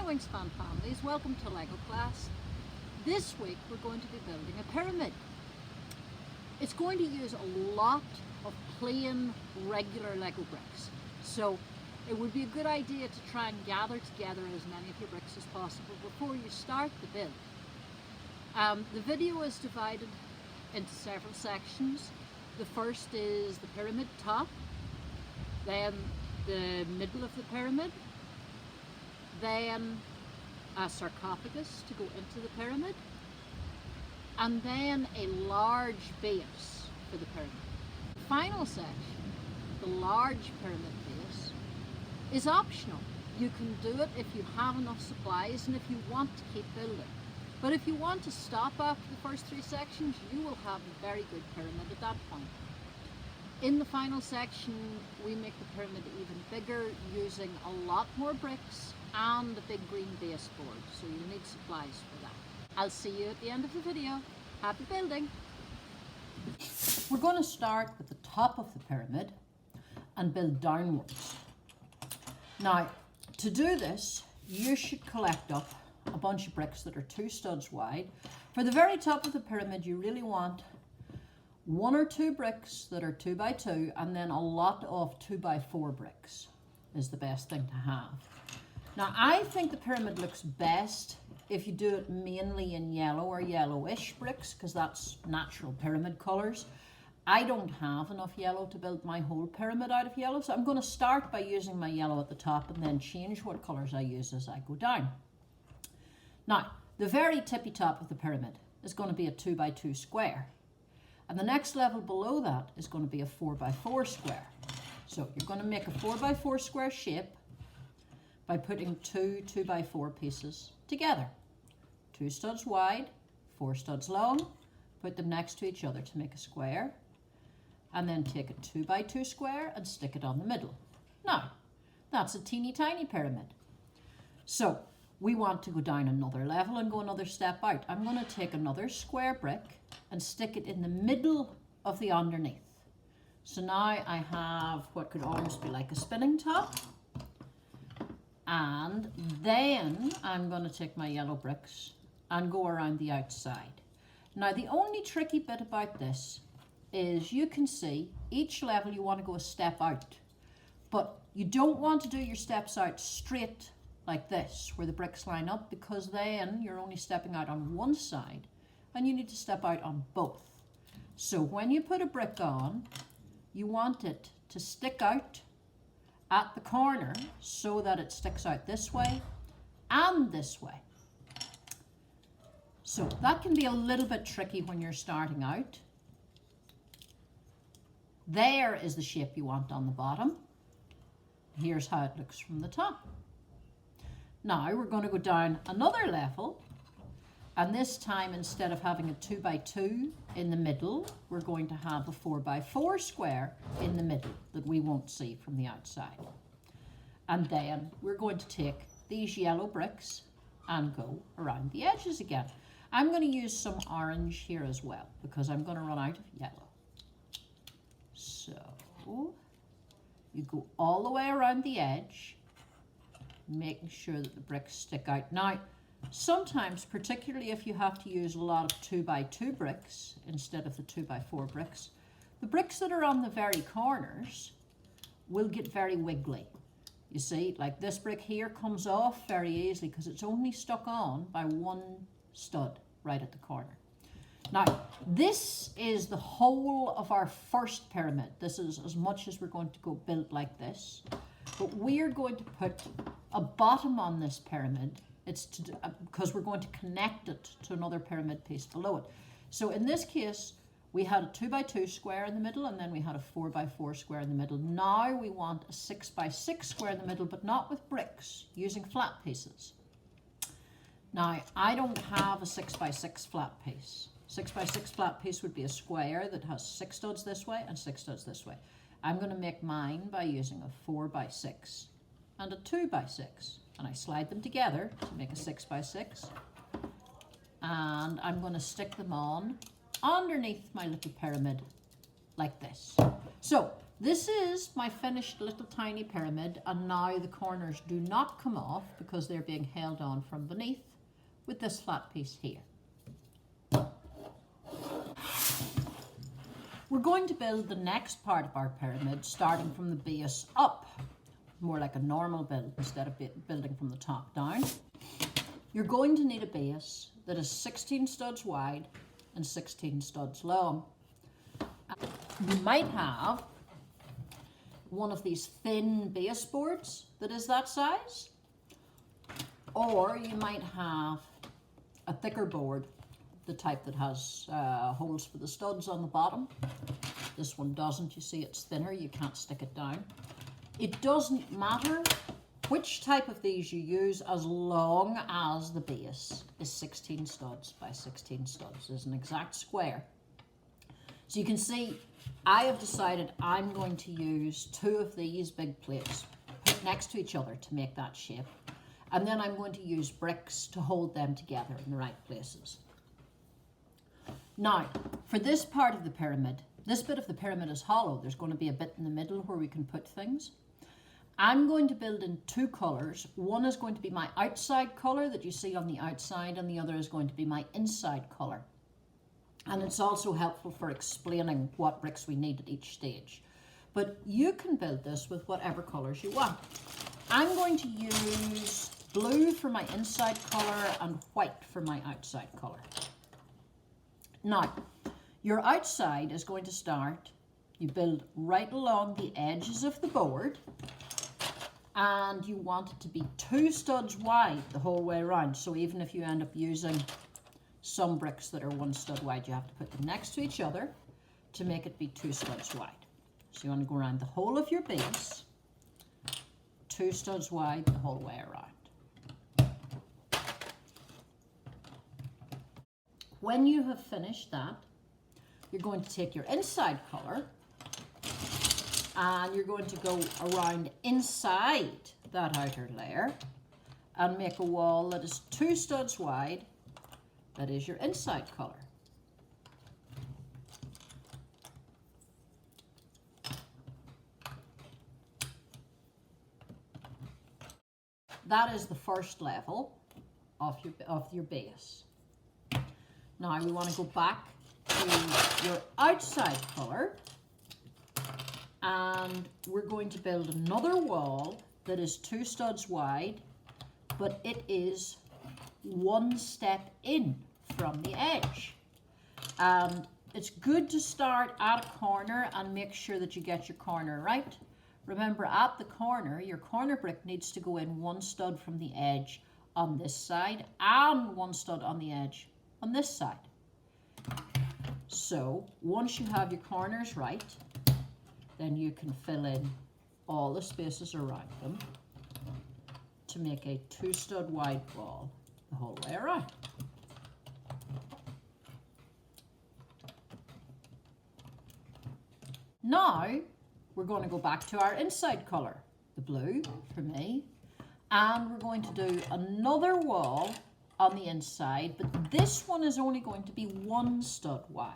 Wingspan families, welcome to LEGO class. This week we're going to be building a pyramid. It's going to use a lot of plain, regular LEGO bricks. So it would be a good idea to try and gather together as many of your bricks as possible before you start the build. The video is divided into several sections. The first is the pyramid top, then the middle of the pyramid, then a sarcophagus to go into the pyramid, and then a large base for the pyramid. The final section, the large pyramid base, is optional. You can do it if you have enough supplies and if you want to keep building. But if you want to stop after the first three sections, you will have a very good pyramid at that point. In the final section, we make the pyramid even bigger using a lot more bricks and a big green baseboard, so you'll need supplies for that. I'll see you at the end of the video. Happy building! We're going to start with the top of the pyramid and build downwards. Now, to do this, you should collect up a bunch of bricks that are 2 studs wide. For the very top of the pyramid, you really want 1 or 2 bricks that are 2 by 2, and then a lot of 2 by 4 bricks is the best thing to have. Now, I think the pyramid looks best if you do it mainly in yellow or yellowish bricks, because that's natural pyramid colours. I don't have enough yellow to build my whole pyramid out of yellow, so I'm going to start by using my yellow at the top and then change what colours I use as I go down. Now, the very tippy top of the pyramid is going to be a 2 by 2 square. And the next level below that is going to be a 4 by 4 square. So you're going to make a 4 by 4 square shape by putting 2 2 by 4 pieces together. 2 studs wide, 4 studs long, put them next to each other to make a square, and then take a 2 by 2 square and stick it on the middle. Now, that's a teeny tiny pyramid. So we want to go down another level and go another step out. I'm going to take another square brick and stick it in the middle of the underneath. So now I have what could almost be like a spinning top. And then I'm going to take my yellow bricks and go around the outside. Now, the only tricky bit about this is you can see each level you want to go a step out, but you don't want to do your steps out straight like this where the bricks line up, because then you're only stepping out on one side and you need to step out on both. So when you put a brick on, you want it to stick out at the corner so that it sticks out this way and this way. So that can be a little bit tricky when you're starting out. There is the shape you want on the bottom. Here's how it looks from the top. Now we're going to go down another level, and this time instead of having a 2 by 2 in the middle, we're going to have a 4 by 4 square in the middle that we won't see from the outside. And then we're going to take these yellow bricks and go around the edges again. I'm going to use some orange here as well because I'm going to run out of yellow. So you go all the way around the edge, making sure that the bricks stick out. Now, sometimes, particularly if you have to use a lot of 2 by 2 bricks instead of the 2 by 4 bricks, the bricks that are on the very corners will get very wiggly. You see, like this brick here comes off very easily because it's only stuck on by 1 stud right at the corner. Now, this is the whole of our first pyramid. This is as much as we're going to go build like this. But we're going to put a bottom on this pyramid. It's because we're going to connect it to another pyramid piece below it. So in this case, we had a 2 by 2 square in the middle, and then we had a 4 by 4 square in the middle. Now we want a 6 by 6 square in the middle, but not with bricks, using flat pieces. Now, I don't have a 6 by 6 flat piece. 6 by 6 flat piece would be a square that has 6 studs this way and 6 studs this way. I'm going to make mine by using a 4 by 6 and a 2 by 6. And I slide them together to make a 6 by 6. And I'm going to stick them on underneath my little pyramid like this. So This is my finished little tiny pyramid, and now the corners do not come off because they're being held on from beneath with this flat piece here. We're going to build the next part of our pyramid starting from the base up, more like a normal build instead of building from the top down. You're going to need a base that is 16 studs wide and 16 studs long. You might have one of these thin baseboards that is that size, or you might have a thicker board, the type that has holes for the studs on the bottom. This one doesn't. You see, it's thinner, you can't stick it down. It doesn't matter which type of these you use as long as the base is 16 studs by 16 studs, is an exact square. So you can see I have decided I'm going to use 2 of these big plates put next to each other to make that shape. And then I'm going to use bricks to hold them together in the right places. Now, for this part of the pyramid, this bit of the pyramid is hollow. There's going to be a bit in the middle where we can put things. I'm going to build in 2 colours. One is going to be my outside colour that you see on the outside, and the other is going to be my inside colour. And it's also helpful for explaining what bricks we need at each stage. But you can build this with whatever colours you want. I'm going to use blue for my inside colour and white for my outside colour. Now, your outside is going to start, you build right along the edges of the board, and you want it to be 2 studs wide the whole way around. So even if you end up using some bricks that are 1 stud wide, you have to put them next to each other to make it be 2 studs wide. So you want to go around the whole of your base, 2 studs wide the whole way around. When you have finished that, you're going to take your inside colour and you're going to go around inside that outer layer and make a wall that is 2 studs wide. That is your inside colour. That is the first level of your base. Now we want to go back to your outside colour, and we're going to build another wall that is 2 studs wide, but it is 1 step in from the edge. And it's good to start at a corner and make sure that you get your corner right. Remember, at the corner, your corner brick needs to go in 1 stud from the edge on this side and 1 stud on the edge on this side. So once you have your corners right, then you can fill in all the spaces around them to make a 2 stud wide wall the whole way around. Now we're going to go back to our inside colour, the blue for me, and we're going to do another wall on the inside, but this one is only going to be 1 stud wide.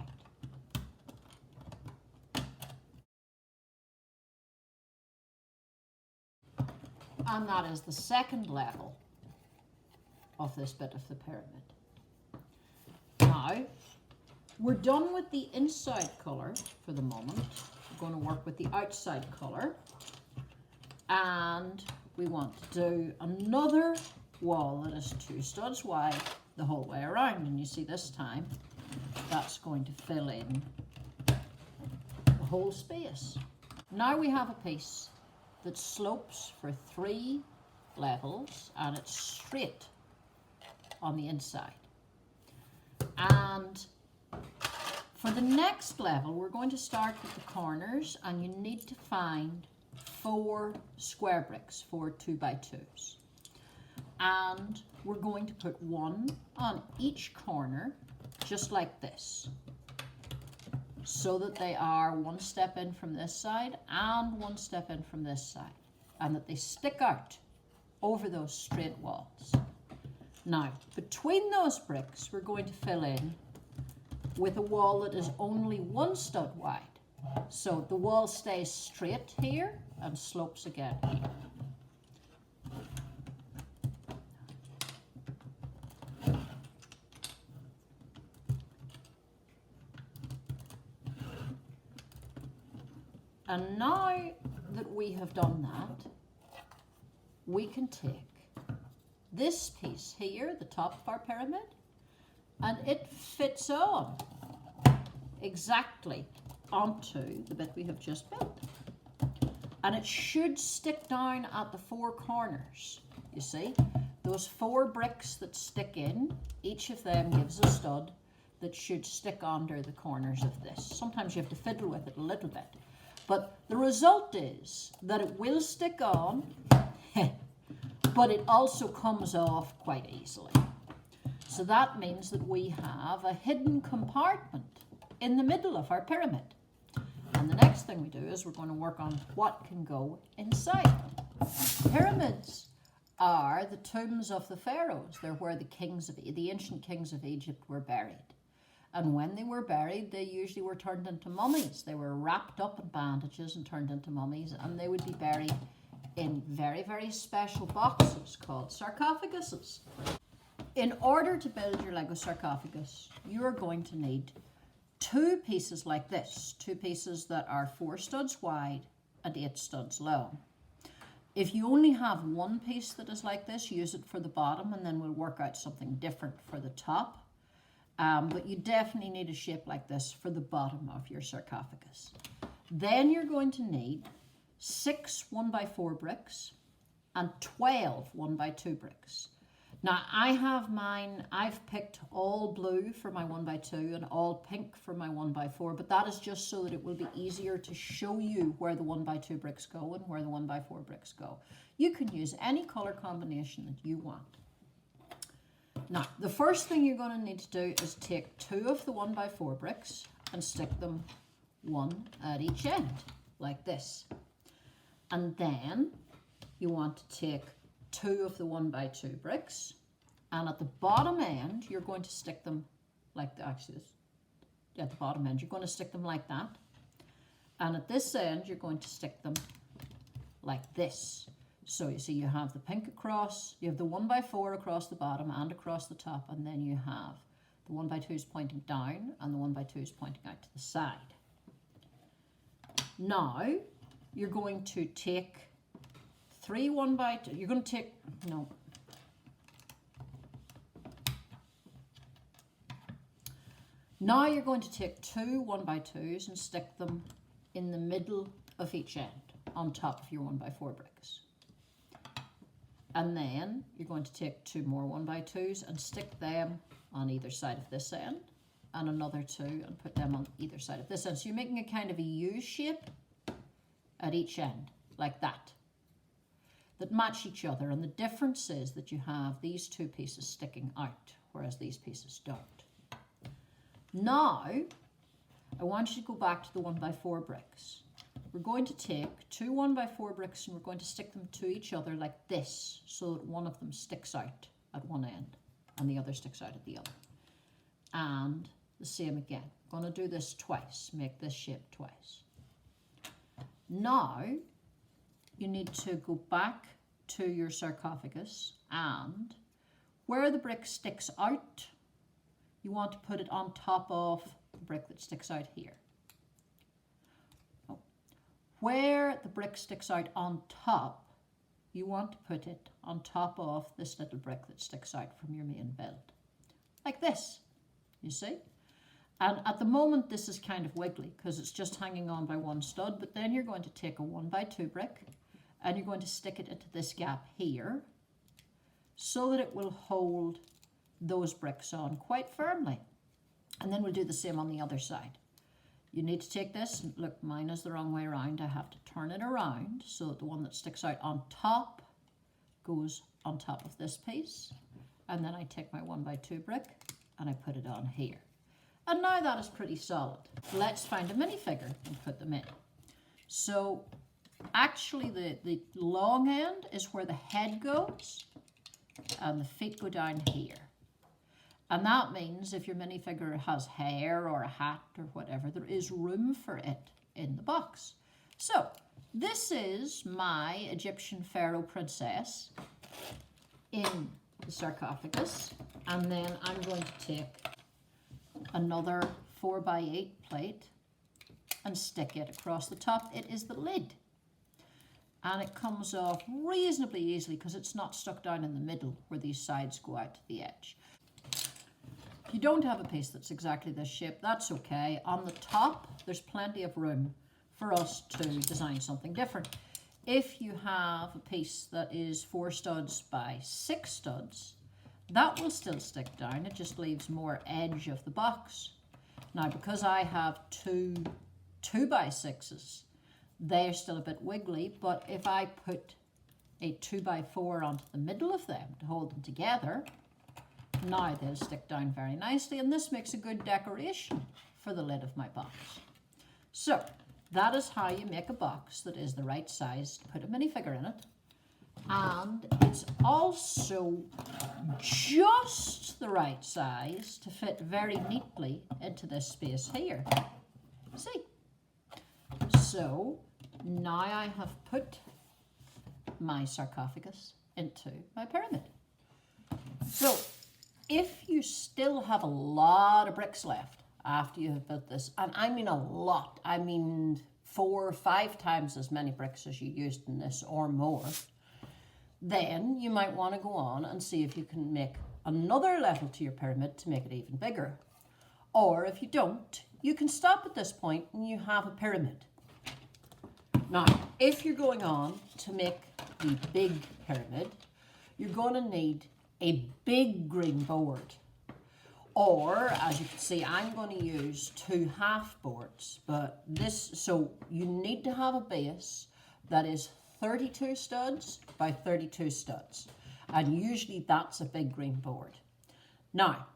And that is the second level of this bit of the pyramid. Now, we're done with the inside colour for the moment. We're going to work with the outside colour. And we want to do another wall that is 2 studs wide the whole way around. And you see this time, that's going to fill in the whole space. Now we have a piece that slopes for 3 levels and it's straight on the inside. And for the next level, we're going to start with the corners, and you need to find 4 square bricks, 4 2x2s. And we're going to put 1 on each corner, just like this, so that they are 1 step in from this side and 1 step in from this side, and that they stick out over those straight walls. Now, between those bricks, we're going to fill in with a wall that is only 1 stud wide. So the wall stays straight here and slopes again here. And now that we have done that, we can take this piece here, the top of our pyramid, and it fits on exactly onto the bit we have just built. And it should stick down at the four corners. You see, those 4 bricks that stick in, each of them gives a stud that should stick under the corners of this. Sometimes you have to fiddle with it a little bit. But the result is that it will stick on, but it also comes off quite easily. So that means that we have a hidden compartment in the middle of our pyramid. And the next thing we do is we're going to work on what can go inside. Pyramids are the tombs of the pharaohs. They're where the ancient kings of Egypt were buried. And when they were buried, they usually were turned into mummies. They were wrapped up in bandages and turned into mummies, and they would be buried in very, very special boxes called sarcophaguses. In order to build your Lego sarcophagus, you are going to need 2 pieces like this, 2 pieces that are 4 studs wide and 8 studs long. If you only have 1 piece that is like this, use it for the bottom, and then we'll work out something different for the top. But you definitely need a shape like this for the bottom of your sarcophagus. Then you're going to need 6 1x4 bricks and 12 1x2 bricks. Now I have mine, I've picked all blue for my 1x2 and all pink for my 1x4, but that is just so that it will be easier to show you where the 1x2 bricks go and where the 1x4 bricks go. You can use any color combination that you want. Now, the first thing you're going to need to do is take 2 of the 1x4 bricks and stick them 1 at each end, like this. And then you want to take 2 of the 1x2 bricks, and at the bottom end, you're going to stick them like at the bottom end, you're going to stick them like that. And at this end, you're going to stick them like this. So you see you have the pink across, you have the 1x4 across the bottom and across the top, and then you have the 1x2s pointing down and the 1x2s pointing out to the side. Now you're going to take 3 1x2, you're going to take, no. Now you're going to take 2 1x2s and stick them in the middle of each end on top of your 1x4 bricks. And then you're going to take 2 more 1x2s and stick them on either side of this end, and another 2 and put them on either side of this end. So you're making a kind of a U shape at each end, like that match each other. And the difference is that you have these 2 pieces sticking out, whereas these pieces don't. Now, I want you to go back to the 1x4 bricks. We're going to take 2 1x4 bricks and we're going to stick them to each other like this, so that one of them sticks out at one end and the other sticks out at the other. And the same again. I'm going to do this twice, make this shape twice. Now, you need to go back to your sarcophagus, and where the brick sticks out, you want to put it on top of the brick that sticks out here. Where the brick sticks out on top, you want to put it on top of this little brick that sticks out from your main build. Like this, you see? And at the moment this is kind of wiggly because it's just hanging on by 1 stud, but then you're going to take a 1x2 brick and you're going to stick it into this gap here so that it will hold those bricks on quite firmly. And then we'll do the same on the other side. You need to take this, and look, mine is the wrong way around. I have to turn it around so that the one that sticks out on top goes on top of this piece. And then I take my 1x2 brick and I put it on here. And now that is pretty solid. Let's find a minifigure and put them in. So actually the long end is where the head goes and the feet go down here. And that means if your minifigure has hair or a hat or whatever, there is room for it in the box. So this is my Egyptian pharaoh princess in the sarcophagus, and then I'm going to take another 4x8 plate and stick it across the top. It is the lid, and it comes off reasonably easily because it's not stuck down in the middle where these sides go out to the edge. If you don't have a piece that's exactly this shape, that's okay. On the top, there's plenty of room for us to design something different. If you have a piece that is 4 studs by 6 studs, that will still stick down. It just leaves more edge of the box. Now, because I have two 2x6s, they're still a bit wiggly, but if I put a 2x4 onto the middle of them to hold them together, now they'll stick down very nicely, and this makes a good decoration for the lid of my box. So that is how you make a box that is the right size to put a minifigure in it. And it's also just the right size to fit very neatly into this space here. See? So now I have put my sarcophagus into my pyramid. So if you still have a lot of bricks left after you have built this, and I mean a lot, I mean 4 or 5 times as many bricks as you used in this or more, then you might want to go on and see if you can make another level to your pyramid to make it even bigger. Or if you don't, you can stop at this point and you have a pyramid. Now, if you're going on to make the big pyramid, you're going to need a big green board. Or, as you can see, I'm going to use 2 half boards. But so you need to have a base that is 32 studs by 32 studs. And usually that's a big green board. Now,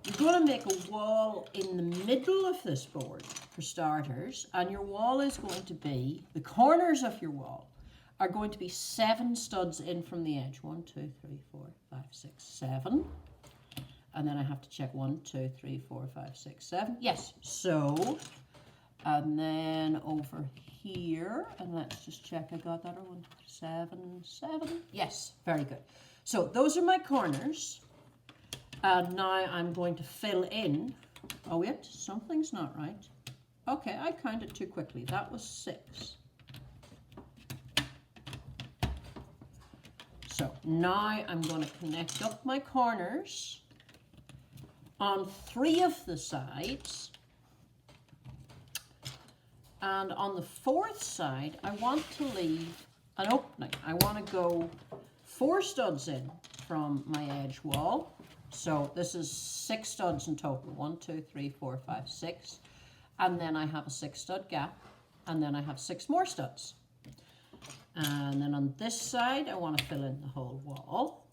you're going to make a wall in the middle of this board, for starters, and your wall is going to be, the corners of your wall are going to be 7 studs in from the edge. 1, 2, 3, 4, 5, 6, 7. And then I have to check 1, 2, 3, 4, 5, 6, 7. Yes, so, and then over here, and let's just check I got that. 1, 7, 7. Yes, very good. So those are my corners. And now I'm going to fill in. Oh wait, something's not right. Okay, I counted too quickly. That was 6. So now I'm going to connect up my corners on 3 of the sides. And on the 4th side, I want to leave an opening. I want to go 4 studs in from my edge wall. So this is 6 studs in total. 1, 2, 3, 4, 5, 6. And then I have a 6 stud gap. And then I have 6 more studs. And then on this side, I want to fill in the whole wall.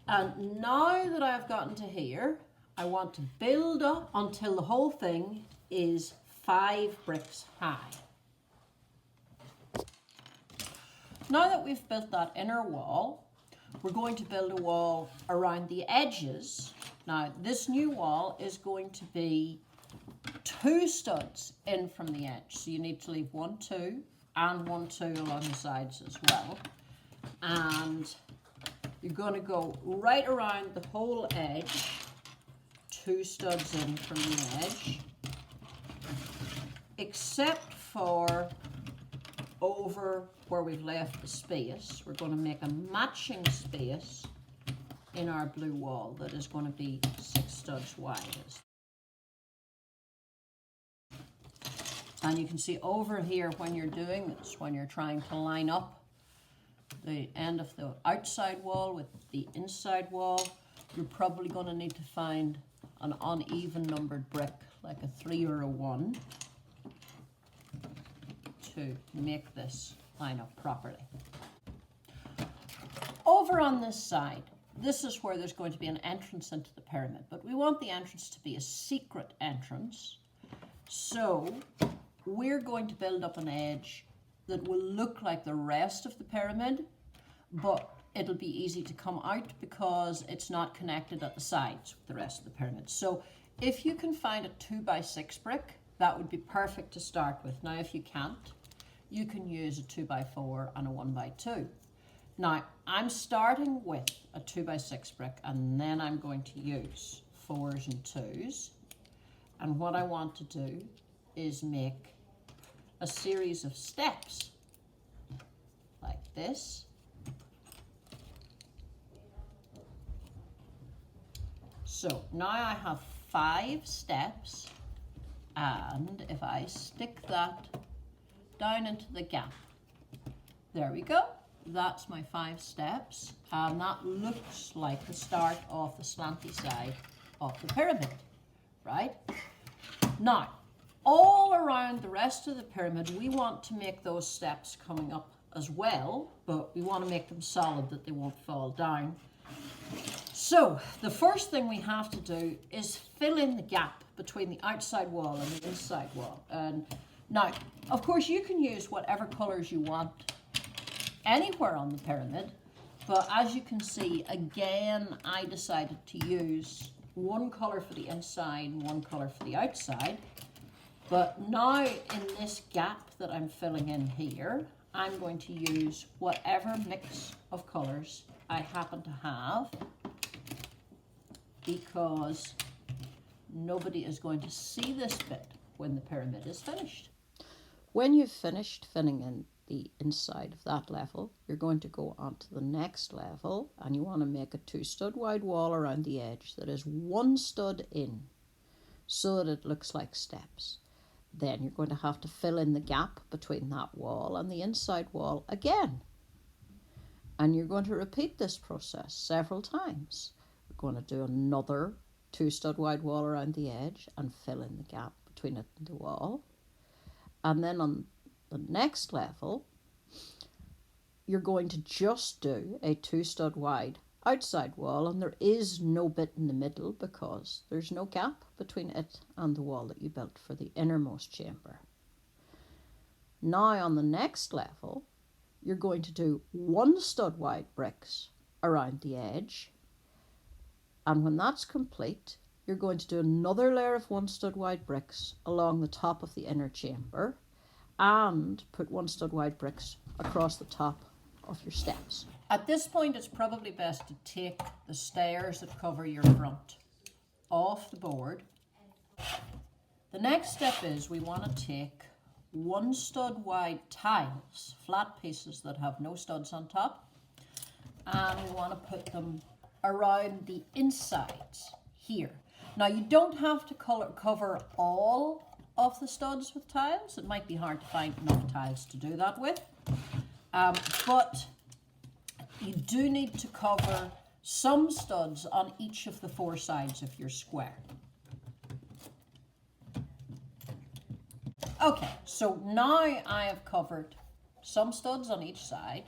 And now that I've gotten to here, I want to build up until the whole thing is 5 bricks high. Now that we've built that inner wall, we're going to build a wall around the edges. Now, this new wall is going to be 2 studs in from the edge. So you need to leave 1, 2, and 1, 2 along the sides as well. And you're going to go right around the whole edge, 2 studs in from the edge, except for over where we've left the space. We're going to make a matching space in our blue wall that is going to be 6 studs wide. And you can see over here when you're doing this, when you're trying to line up the end of the outside wall with the inside wall, you're probably going to need to find an uneven numbered brick, like a 3 or a 1, to make this line up properly. Over on this side, this is where there's going to be an entrance into the pyramid, but we want the entrance to be a secret entrance. So we're going to build up an edge that will look like the rest of the pyramid, but it'll be easy to come out because it's not connected at the sides with the rest of the pyramid. So if you can find a 2x6 brick that would be perfect to start with. Now, if you can't, you can use a 2x4 and a 1x2. Now, I'm starting with a 2x6 brick, and then I'm going to use 4s and 2s. And what I want to do is make a series of steps like this. So now I have 5 steps, and if I stick that down into the gap, there we go. That's my 5 steps, and that looks like the start of the slanty side of the pyramid, right? Now, all around the rest of the pyramid, we want to make those steps coming up as well, but we want to make them solid that they won't fall down. So, the first thing we have to do is fill in the gap between the outside wall and the inside wall. And now, of course, you can use whatever colours you want anywhere on the pyramid, but as you can see, again, I decided to use one colour for the inside and one colour for the outside. But now in this gap that I'm filling in here, I'm going to use whatever mix of colours I happen to have, because nobody is going to see this bit when the pyramid is finished. When you've finished filling in the inside of that level, you're going to go on to the next level, and you want to make a 2 stud wide wall around the edge that is 1 stud in, so that it looks like steps. Then you're going to have to fill in the gap between that wall and the inside wall again. And you're going to repeat this process several times. We're going to do another 2 stud wide wall around the edge and fill in the gap between it and the wall. And then on the next level, you're going to just do a 2 stud wide outside wall, and there is no bit in the middle because there's no gap between it and the wall that you built for the innermost chamber. Now on the next level, you're going to do 1 stud wide bricks around the edge, and when that's complete, you're going to do another layer of 1 stud wide bricks along the top of the inner chamber, and put 1 stud wide bricks across the top of your steps. At this point, it's probably best to take the stairs that cover your front off the board. The next step is we want to take 1 stud wide tiles, flat pieces that have no studs on top, and we want to put them around the insides here. Now, you don't have to cover all of the studs with tiles. It might be hard to find enough tiles to do that with, but you do need to cover some studs on each of the 4 sides of your square. Okay, so now I have covered some studs on each side,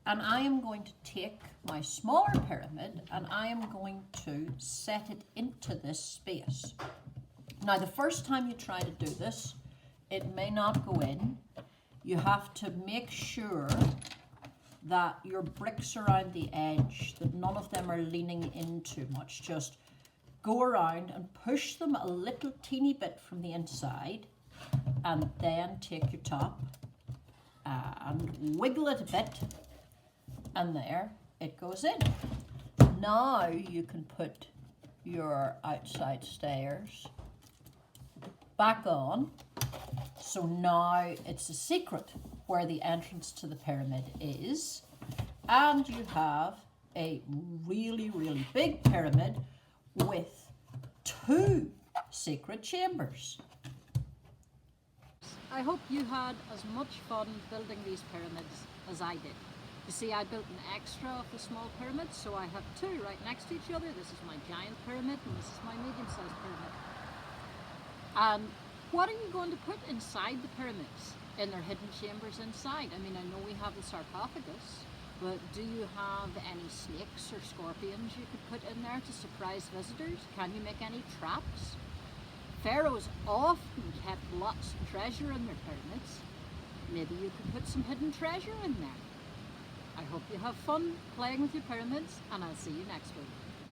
and I am going to take my smaller pyramid and I am going to set it into this space. Now, the first time you try to do this, it may not go in. You have to make sure that your bricks around the edge, that none of them are leaning in too much. Just go around and push them a little teeny bit from the inside, and then take your top and wiggle it a bit, and there it goes in. Now you can put your outside stairs back on. So now it's a secret where the entrance to the pyramid is, and you have a really, really big pyramid with 2 secret chambers. I hope you had as much fun building these pyramids as I did. You see, I built an extra of the small pyramids, so I have 2 right next to each other. This is my giant pyramid and this is my medium-sized pyramid. And what are you going to put inside the pyramids, in their hidden chambers inside? I mean, I know we have the sarcophagus, but do you have any snakes or scorpions you could put in there to surprise visitors? Can you make any traps? Pharaohs often kept lots of treasure in their pyramids. Maybe you could put some hidden treasure in there. I hope you have fun playing with your pyramids, and I'll see you next week.